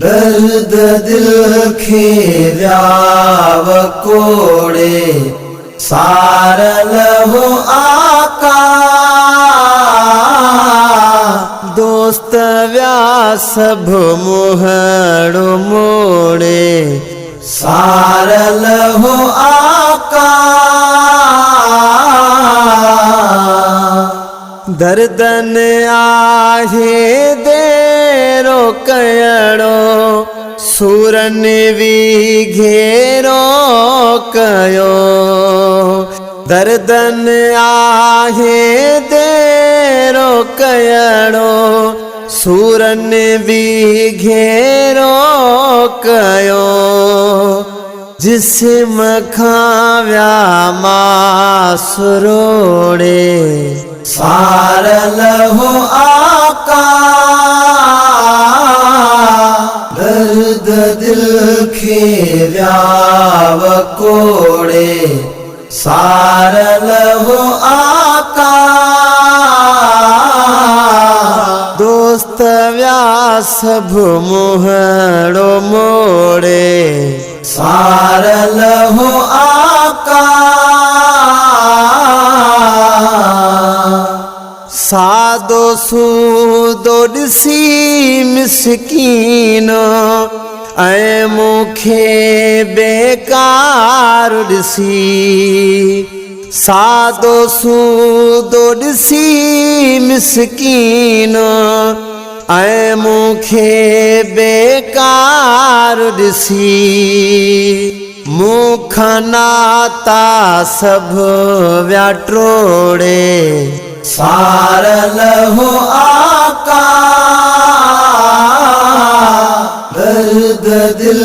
दर्द दिल खीराव कोड़े सारल हो आका। दोस्त व्यास मुहड़ो मोड़े सारल हो आका। दर्दन आहे देरो कयड़ो सूरन भी घेरो कयो। दर्दन आहे देरो कयड़ो सूरन भी घेरो कयो। जिस्म खाव्या मासरोड़े सारल हो आका। दर्द दिल खीराव कोड़े सारल हो आका। दोस्त व्यास मुहड़ो मोड़े सारल हो आका। सादो सूदो ॾिसी मिसकीन ऐं मूंखे बेकार ॾिसी। सादो सूदो ॾिसी मिसकीन ऐं मूंखे बेकार ॾिसी। मूंखां नाता सभु विया टोड़े सारल हो आका। दर्द दिल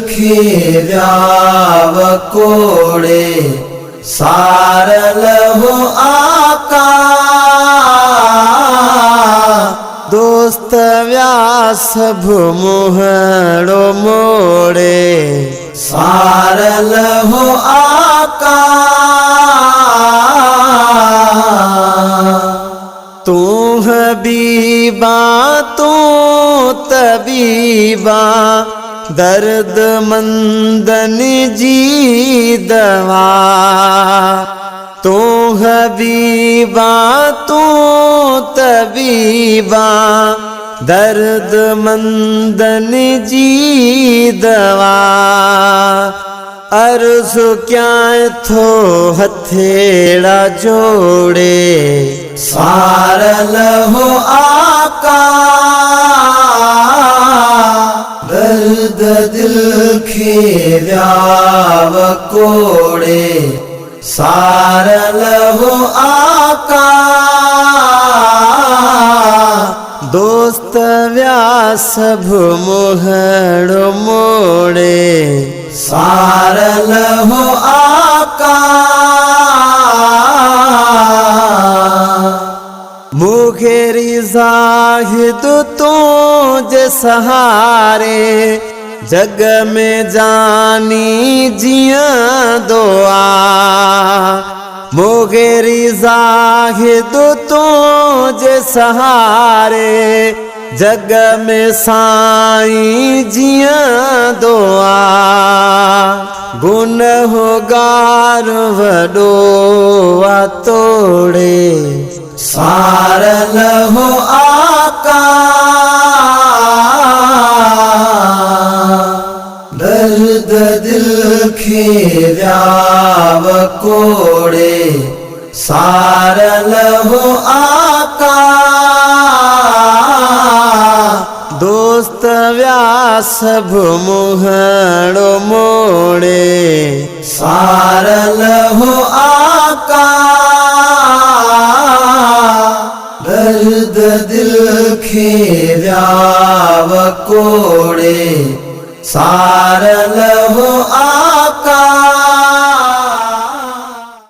खीराव कोड़े सारल हो आका। दोस्त व्यास मुहड़ो मोड़े सारल हो आका। तू हबीबा तू तबीबा दर्द मंदन जी दवा। तू हबीबा तू तबीबा दर्द मंदन जी दवा। अर्ज़ क्या थो हथेड़ा जोड़े सारल हो आका। दर्द दिल खीराव कोड़े सारल हो आका। दोस्त व्यास मुहड़ो मोड़े सारल हो आका। मुखेरी जाहिद तुझे सहारे जग में जानी जिया दुआ। मुखेरी जाहिद तुझे सहारे जग में साईं जिया दुआ। गुनहगार वडो तोड़े सारल हो आका। दर्द दिल खीराव कोड़े सारल हो आका। दोस्त व्यास मुहड़ो मोड़े सारल हो आका। दर्द दिल खीराव कोड़े सारल हो आका।